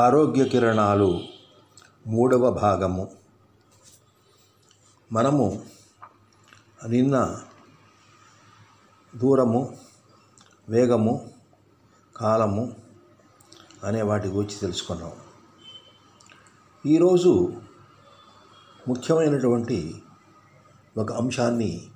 ఆరోగ్య కిరణాలు మూడవ భాగము. మనము నిన్న దూరము, వేగము, కాలము అనే వాటి గురించి తెలుసుకున్నాం. ఈరోజు ముఖ్యమైనటువంటి ఒక అంశాన్ని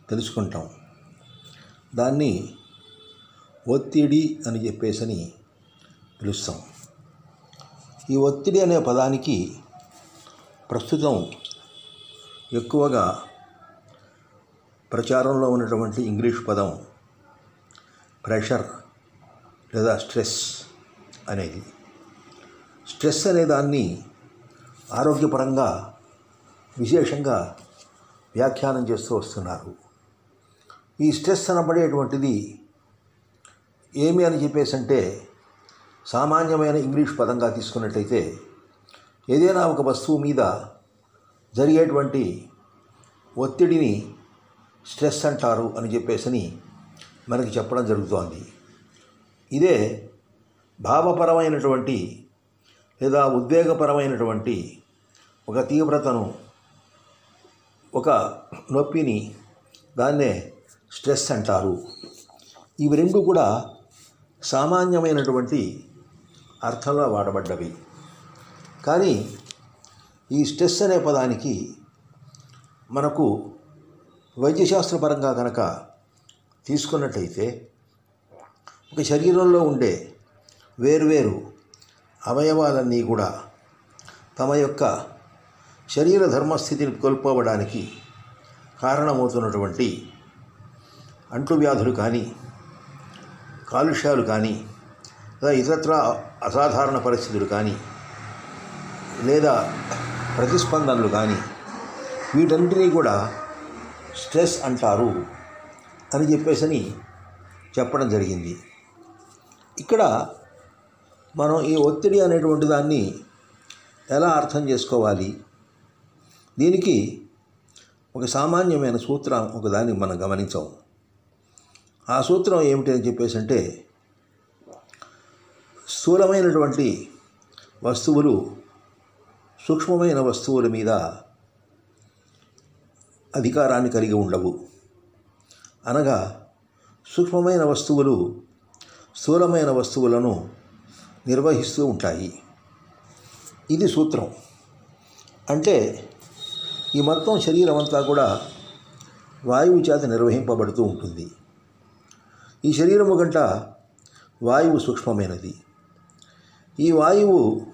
తెలుసుకుంటాం. దాన్ని ఒత్తిడి అని చెప్పేసి పిలుస్తాం. ఈ ఒత్తిడి అనే పదానికి ప్రస్తుతం ఎక్కువగా ప్రచారంలో ఉన్నటువంటి ఇంగ్లీష్ పదం ప్రెషర్ లేదా స్ట్రెస్ అనేది. స్ట్రెస్ అనే దాన్ని ఆరోగ్యపరంగా విశేషంగా వ్యాఖ్యానం చేస్తూ వస్తున్నారు. ఈ స్ట్రెస్ అనబడేటువంటిది ఏమి అని చెప్పేసి అంటే, సామాన్యమైన ఇంగ్లీష్ పదంగా తీసుకున్నట్లయితే ఏదైనా ఒక వస్తువు మీద జరిగేటువంటి ఒత్తిడిని స్ట్రెస్ అంటారు అని చెప్పేసి మనకి చెప్పడం జరుగుతోంది. ఇదే భావపరమైనటువంటి లేదా ఉద్వేగపరమైనటువంటి ఒక తీవ్రతను, ఒక నొప్పిని, దాన్నే స్ట్రెస్ అంటారు. ఇవి రెండు కూడా సామాన్యమైనటువంటి అర్థంలో వాడబడ్డవి. కానీ ఈ స్ట్రెస్ అనే పదానికి మనకు వైద్యశాస్త్రపరంగా కనుక తీసుకున్నట్లయితే ఒక శరీరంలో ఉండే వేర్వేరు అవయవాలన్నీ కూడా తమ యొక్క శరీర ధర్మస్థితిని కోల్పోవడానికి కారణమవుతున్నటువంటి అంటువ్యాధులు కానీ, కాలుష్యాలు కానీ, లేదా ఇతరత్రా అసాధారణ పరిస్థితులు కానీ, లేదా ప్రతిస్పందనలు కానీ, వీటన్నిటినీ కూడా స్ట్రెస్ అంటారు అని చెప్పేసి చెప్పడం జరిగింది. ఇక్కడ మనం ఈ ఒత్తిడి అనేటువంటి దాన్ని ఎలా అర్థం చేసుకోవాలి? దీనికి ఒక సామాన్యమైన సూత్రం ఒకదాన్ని మనం గమనించాం. ఆ సూత్రం ఏమిటి అని చెప్పేసి అంటే, స్థూలమైనటువంటి వస్తువులు సూక్ష్మమైన వస్తువుల మీద అధికారాన్ని కలిగి ఉండవు. అనగా సూక్ష్మమైన వస్తువులు స్థూలమైన వస్తువులను నిర్వహిస్తూ ఉంటాయి. ఇది సూత్రం. అంటే ఈ మొత్తం శరీరం అంతా కూడా వాయువు చేత నిర్వహింపబడుతూ ఉంటుంది. ఈ శరీరము గంట వాయువు సూక్ష్మమైనది. ఈ వాయువు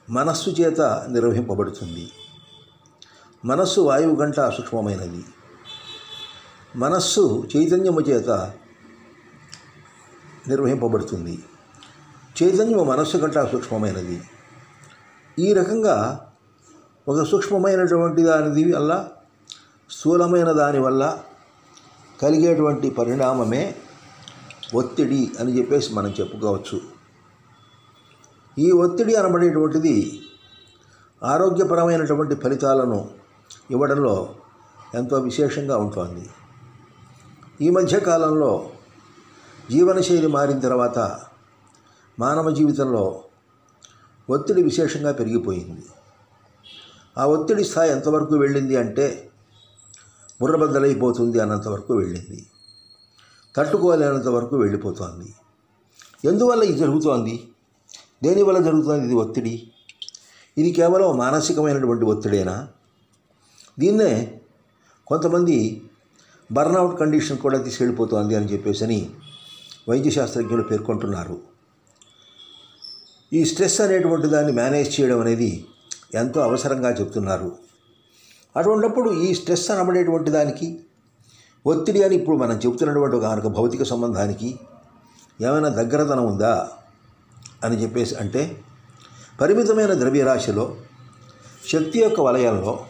మనస్సు చేత నిర్వహింపబడుతుంది. మనస్సు వాయువు గంట సూక్ష్మమైనది. మనస్సు చైతన్యము చేత నిర్వహింపబడుతుంది. చైతన్యము మనస్సు గంట సూక్ష్మమైనది. ఈ రకంగా ఒక సూక్ష్మమైనటువంటి దాని వల్ల, స్థూలమైన దానివల్ల కలిగేటువంటి పరిణామమే ఒత్తిడి అని చెప్పేసి మనం చెప్పుకోవచ్చు. ఈ ఒత్తిడి అనబడేటువంటిది ఆరోగ్యపరమైనటువంటి ఫలితాలను ఇవ్వడంలో ఎంతో విశేషంగా ఉంటుంది. ఈ మధ్యకాలంలో జీవనశైలి మారిన తర్వాత మానవ జీవితంలో ఒత్తిడి విశేషంగా పెరిగిపోయింది. ఆ ఒత్తిడి స్థాయి ఎంతవరకు వెళ్ళింది అంటే, బుర్రబద్దలైపోతుంది అన్నంతవరకు వెళ్ళింది. తట్టుకోలేనంత వరకు వెళ్ళిపోతుంది. ఎందువల్ల ఇది జరుగుతోంది? దేనివల్ల జరుగుతుంది ఇది ఒత్తిడి? ఇది కేవలం మానసికమైనటువంటి ఒత్తిడేనా? దీన్నే కొంతమంది బర్న్అవుట్ కండిషన్ కూడా తీసుకెళ్ళిపోతుంది అని చెప్పేసి వైద్యశాస్త్రజ్ఞులు పేర్కొంటున్నారు. ఈ స్ట్రెస్ అనేటువంటి దాన్ని మేనేజ్ చేయడం అనేది ఎంతో అవసరంగా చెప్తున్నారు. అటువంటిప్పుడు ఈ స్ట్రెస్ అనబడేటువంటి దానికి, ఒత్తిడి అని ఇప్పుడు మనం చెబుతున్నటువంటి ఒక భౌతిక సంబంధానికి ఏమైనా దగ్గరతనం ఉందా అని చెప్పేసి అంటే, పరిమితమైన ద్రవ్యరాశిలో, శక్తి యొక్క వలయంలో,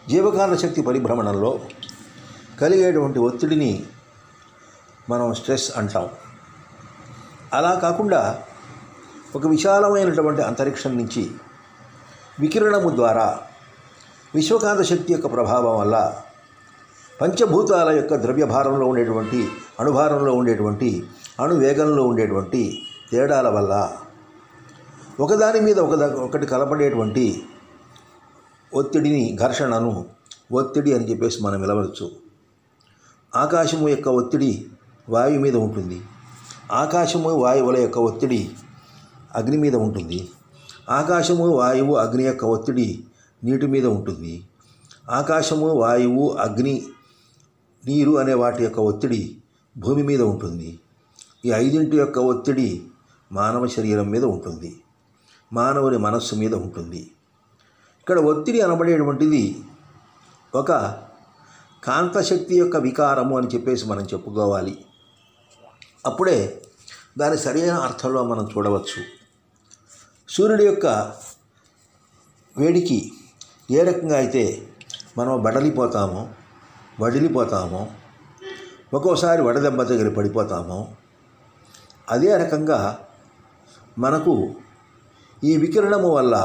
జీవకారణ శక్తి పరిభ్రమణంలో కలిగేటువంటి ఒత్తిడిని మనం స్ట్రెస్ అంటాం. అలా కాకుండా ఒక విశాలమైనటువంటి అంతరిక్షం నుంచి వికిరణము ద్వారా విశ్వకాంత శక్తి యొక్క ప్రభావం వల్ల పంచభూతాల యొక్క ద్రవ్యభారంలో ఉండేటువంటి, అణుభారంలో ఉండేటువంటి, అణువేగంలో ఉండేటువంటి తేడాల వల్ల ఒకదాని మీద ఒకటి కలపడేటువంటి ఒత్తిడిని, ఘర్షణను ఒత్తిడి అని చెప్పేసి మనం పిలవచ్చు. ఆకాశము యొక్క ఒత్తిడి వాయువు మీద ఉంటుంది. ఆకాశము వాయువుల యొక్క ఒత్తిడి అగ్ని మీద ఉంటుంది. ఆకాశము వాయువు అగ్ని యొక్క ఒత్తిడి నీటి మీద ఉంటుంది. ఆకాశము వాయువు అగ్ని నీరు అనే వాటి యొక్క ఒత్తిడి భూమి మీద ఉంటుంది. ఈ ఐదింటి యొక్క ఒత్తిడి మానవ శరీరం మీద ఉంటుంది, మానవుని మనస్సు మీద ఉంటుంది. ఇక్కడ ఒత్తిడి అనబడేటువంటిది ఒక కాంతశక్తి యొక్క వికారము అని చెప్పేసి మనం చెప్పుకోవాలి. అప్పుడే దాని సరైన అర్థంలో మనం చూడవచ్చు. సూర్యుడి యొక్క వేడికి ఏ రకంగా అయితే మనం వడిలిపోతామో, ఒక్కోసారి వడదెబ్బ దగ్గర పడిపోతామో, అదే రకంగా మనకు ఈ వికిరణము వల్ల,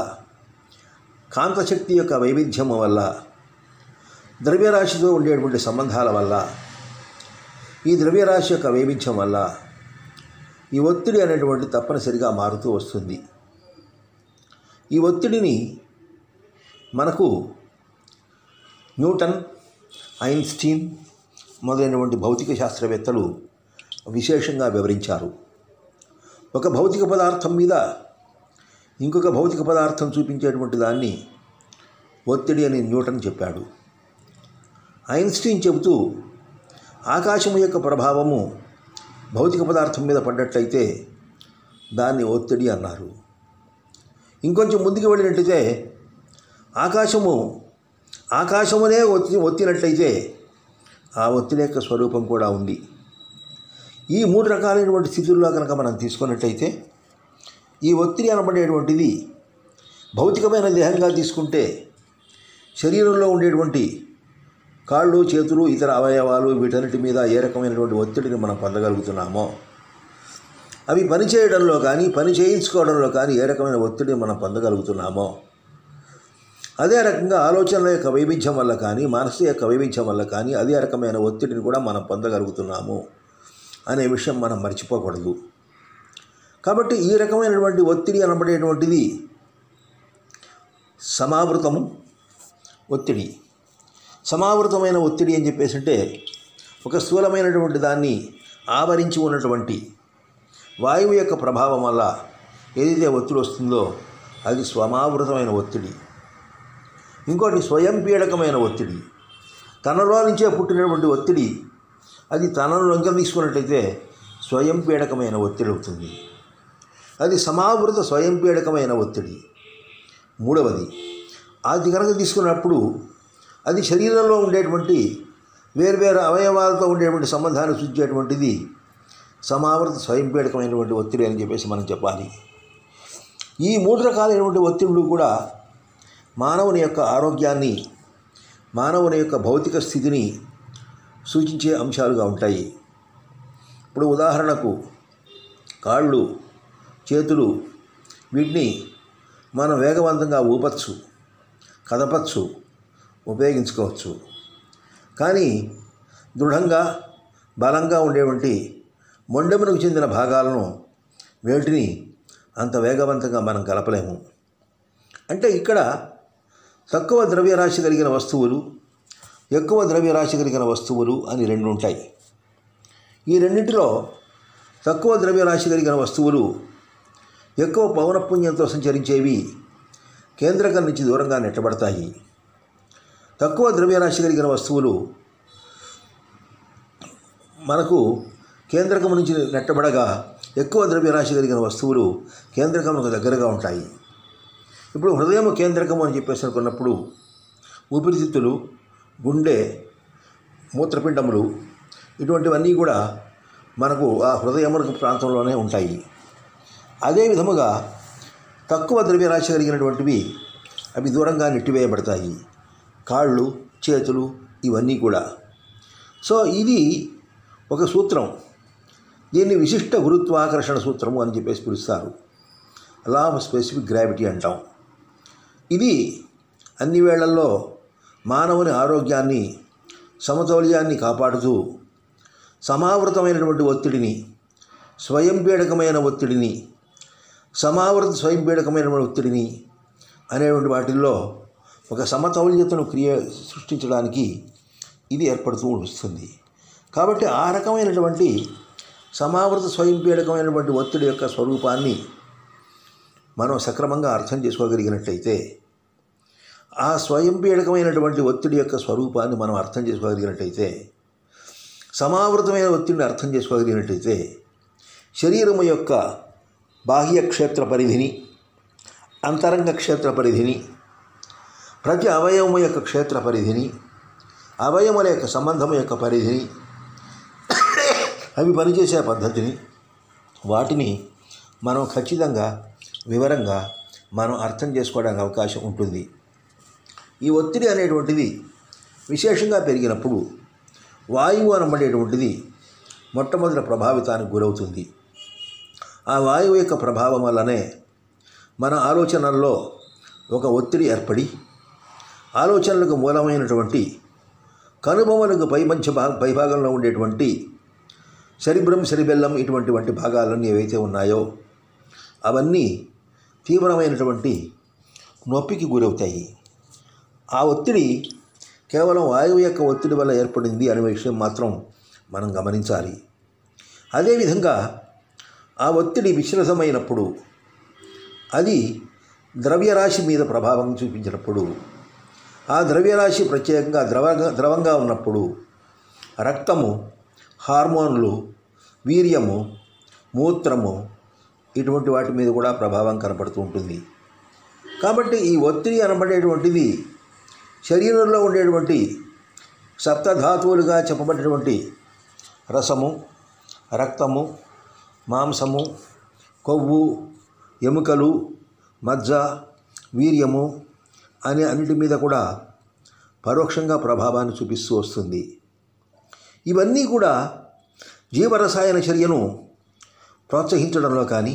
కాంతశక్తి యొక్క వైవిధ్యము వల్ల, ద్రవ్యరాశితో ఉండేటువంటి సంబంధాల వల్ల, ఈ ద్రవ్యరాశి యొక్క వైవిధ్యం వల్ల ఈ ఒత్తిడి అనేటువంటి తప్పనిసరిగా మారుతూ వస్తుంది. ఈ ఒత్తిడిని మనకు న్యూటన్, ఐన్స్టీన్ మొదలైనటువంటి భౌతిక శాస్త్రవేత్తలు విశేషంగా వివరించారు. ఒక భౌతిక పదార్థం మీద ఇంకొక భౌతిక పదార్థం చూపించేటువంటి దాన్ని ఒత్తిడి అని న్యూటన్ చెప్పాడు. ఐన్స్టీన్ చెబుతూ ఆకాశం యొక్క ప్రభావము భౌతిక పదార్థం మీద పడ్డట్లయితే దాన్ని ఒత్తిడి అన్నారు. ఇంకొంచెం ముందుకు వెళ్ళినట్లయితే ఆకాశమునే ఒత్తినట్లయితే ఆ ఒత్తిడి యొక్క స్వరూపం కూడా ఉంది. ఈ మూడు రకాలైనటువంటి స్థితుల్లో కనుక మనం తీసుకున్నట్లయితే ఈ ఒత్తిడి అనబడేటువంటిది భౌతికమైన దేహంగా తీసుకుంటే శరీరంలో ఉండేటువంటి కాళ్ళు, చేతులు, ఇతర అవయవాలు వీటన్నిటి మీద ఏ రకమైనటువంటి ఒత్తిడిని మనం పొందగలుగుతున్నామో, అవి పనిచేయడంలో కానీ పని చేయించుకోవడంలో కానీ ఏ రకమైన ఒత్తిడిని మనం పొందగలుగుతున్నామో, అదే రకంగా ఆలోచనల యొక్క వైవిధ్యం వల్ల కానీ, మనసు యొక్క వైవిధ్యం వల్ల కానీ అదే రకమైన ఒత్తిడిని కూడా మనం పొందగలుగుతున్నాము అనే విషయం మనం మర్చిపోకూడదు. కాబట్టి ఈ రకమైనటువంటి ఒత్తిడి అనబడేటువంటిది సమావృతము ఒత్తిడి. సమావృతమైన ఒత్తిడి అని చెప్పేసి అంటే ఒక స్థూలమైనటువంటి దాన్ని ఆవరించి ఉన్నటువంటి వాయువు యొక్క ప్రభావం వల్ల ఏదైతే ఒత్తిడి వస్తుందో అది స్వమావృతమైన ఒత్తిడి. ఇంకోటి స్వయం పీడకమైన ఒత్తిడి, తనలో నుంచే పుట్టినటువంటి ఒత్తిడి, అది తనను లొంగ తీసుకున్నట్టయితే స్వయం పీడకమైన ఒత్తిడి అవుతుంది. అది సమావృత స్వయం పీడకమైన ఒత్తిడి. మూడవది, అది కనుక తీసుకున్నప్పుడు అది శరీరంలో ఉండేటువంటి వేర్వేరు అవయవాలతో ఉండేటువంటి సంబంధాన్ని సూచించేటువంటిది సమావృత స్వయం పీడకమైనటువంటి ఒత్తిడి అని చెప్పేసి మనం చెప్పాలి. ఈ మూడు రకాలైనటువంటి ఒత్తిడులు కూడా మానవుని యొక్క ఆరోగ్యాన్ని, మానవుని యొక్క భౌతిక స్థితిని సూచించే అంశాలుగా ఉంటాయి. ఇప్పుడు ఉదాహరణకు కాళ్ళు, చేతులు వీటిని మనం వేగవంతంగా ఊపచ్చు, కదపచ్చు, ఉపయోగించుకోవచ్చు. కానీ దృఢంగా, బలంగా ఉండేటువంటి మొండెమునకు చెందిన భాగాలను వేటిని అంత వేగవంతంగా మనం కలపలేము. అంటే ఇక్కడ తక్కువ ద్రవ్యరాశి కలిగిన వస్తువులు, ఎక్కువ ద్రవ్యరాశి కలిగిన వస్తువులు అని రెండు ఉంటాయి. ఈ రెండింటిలో తక్కువ ద్రవ్యరాశి కలిగిన వస్తువులు ఎక్కువ పౌనఃపున్యంతో సంచరించేవి కేంద్రకం నుంచి దూరంగా నెట్టబడతాయి. తక్కువ ద్రవ్యరాశి కలిగిన వస్తువులు మనకు కేంద్రకం నుంచి నెట్టబడగా ఎక్కువ ద్రవ్యరాశి కలిగిన వస్తువులు కేంద్రకమునకు దగ్గరగా ఉంటాయి. ఇప్పుడు హృదయం కేంద్రకము అని చెప్పేసి అనుకున్నప్పుడు ఊపిరితిత్తులు, గుండె, మూత్రపిండములు ఇటువంటివన్నీ కూడా మనకు ఆ హృదయమునకు ప్రాంతంలోనే ఉంటాయి. అదే విధముగా తక్కువ ద్రవ్యరాశి కలిగినటువంటివి అవి దూరంగా నెట్టివేయబడతాయి. కాళ్ళు, చేతులు ఇవన్నీ కూడా. సో ఇది ఒక సూత్రం. దీన్ని విశిష్ట గురుత్వాకర్షణ సూత్రము అని చెప్పేసి పిలుస్తారు. లా ఆఫ్ స్పెసిఫిక్ గ్రావిటీ అంటాం. ఇది అన్ని వేళల్లో మానవుని ఆరోగ్యాన్ని, సమతౌల్యాన్ని కాపాడుతూ సమావృతమైనటువంటి ఒత్తిడిని, స్వయం పీడకమైన ఒత్తిడిని, సమావృత స్వయంపీడకమైనటువంటి ఒత్తిడిని అనేటువంటి వాటిల్లో ఒక సమతౌల్యతను సృష్టించడానికి ఇది ఏర్పడుతూ వస్తుంది. కాబట్టి ఆ రకమైనటువంటి సమావృత స్వయంపీడకమైనటువంటి ఒత్తిడి యొక్క స్వరూపాన్ని మనం సక్రమంగా అర్థం చేసుకోగలిగినట్టయితే, ఆ స్వయంపీడకమైనటువంటి ఒత్తిడి యొక్క స్వరూపాన్ని మనం అర్థం చేసుకోగలిగినట్టయితే, సమావృతమైన ఒత్తిడిని అర్థం చేసుకోగలిగినట్టయితే, శరీరము యొక్క బాహ్య క్షేత్ర పరిధిని, అంతరంగ క్షేత్ర పరిధిని, ప్రతి అవయవము యొక్క క్షేత్ర పరిధిని, అవయవముల యొక్క సంబంధము యొక్క పరిధిని, అవి పనిచేసే పద్ధతిని, వాటిని మనం ఖచ్చితంగా వివరంగా మనం అర్థం చేసుకోవడానికి అవకాశం ఉంటుంది. ఈ ఒత్తిడి అనేటువంటిది విశేషంగా పెరిగినప్పుడు వాయువు అనబడేటువంటిది మొట్టమొదటి ప్రభావితానికి గురవుతుంది. ఆ వాయువు యొక్క ప్రభావం వల్లనే మన ఆలోచనల్లో ఒక ఒత్తిడి ఏర్పడి, ఆలోచనలకు మూలమైనటువంటి కనుబొమ్మలకు పైభాగంలో ఉండేటువంటి సెరిబ్రమ్, సెరిబెల్లం ఇటువంటి భాగాలన్నీ ఏవైతే ఉన్నాయో అవన్నీ తీవ్రమైనటువంటి నొప్పికి గురవుతాయి. ఆ ఒత్తిడి కేవలం వాయువు యొక్క ఒత్తిడి వల్ల ఏర్పడింది అనే విషయం మాత్రం మనం గమనించాలి. అదేవిధంగా ఆ ఒత్తిడి విశ్రసమైనప్పుడు, అది ద్రవ్యరాశి మీద ప్రభావం చూపించినప్పుడు, ఆ ద్రవ్యరాశి ప్రత్యేకంగా ద్రవంగా ఉన్నప్పుడు రక్తము, హార్మోన్లు, వీర్యము, మూత్రము ఇటువంటి వాటి మీద కూడా ప్రభావం కనపడుతూ ఉంటుంది. కాబట్టి ఈ ఒత్తిడి అనబడేటువంటిది శరీరంలో ఉండేటువంటి సప్తధాతువులుగా చెప్పబడినటువంటి రసము, రక్తము, మాంసము, కొవ్వు, ఎముకలు, మజ్జ, వీర్యము అనే అన్నిటి మీద కూడా పరోక్షంగా ప్రభావాన్ని చూపిస్తూ వస్తుంది. ఇవన్నీ కూడా జీవరసాయన చర్యను ప్రోత్సహించడంలో కానీ,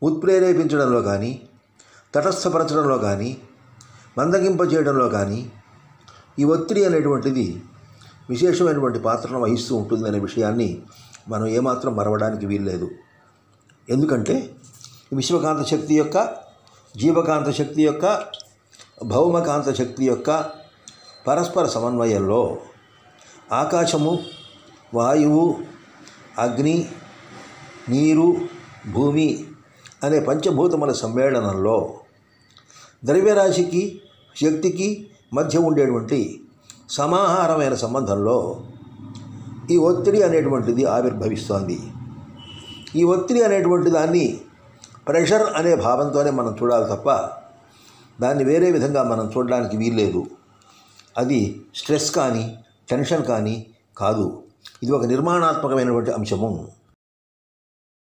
ఉత్ప్రేరేపించడంలో కానీ, తటస్థపరచడంలో కానీ, మందగింపజేయడంలో కానీ ఈ ఒత్తిడి అనేటువంటిది విశేషమైనటువంటి పాత్రను వహిస్తూ ఉంటుందనే విషయాన్ని మనం ఏమాత్రం మరవడానికి వీల్లేదు. ఎందుకంటే విశ్వకాంత శక్తి యొక్క, జీవకాంత శక్తి యొక్క, భౌమకాంత శక్తి యొక్క పరస్పర సమన్వయంలో ఆకాశము, వాయువు, అగ్ని, నీరు, భూమి అనే పంచభూతముల సమ్మేళనంలో ద్రవ్యరాశికి, శక్తికి మధ్య ఉండేటువంటి సమాహారమైన సంబంధంలో ఈ ఒత్తిడి అనేటువంటిది ఆవిర్భవిస్తోంది. ఈ ఒత్తిడి అనేటువంటి దాన్ని ప్రెషర్ అనే భావంతోనే మనం చూడాలి తప్ప దాన్ని వేరే విధంగా మనం చూడడానికి వీల్లేదు. అది స్ట్రెస్ కానీ, టెన్షన్ కానీ కాదు. ఇది ఒక నిర్మాణాత్మకమైనటువంటి అంశము.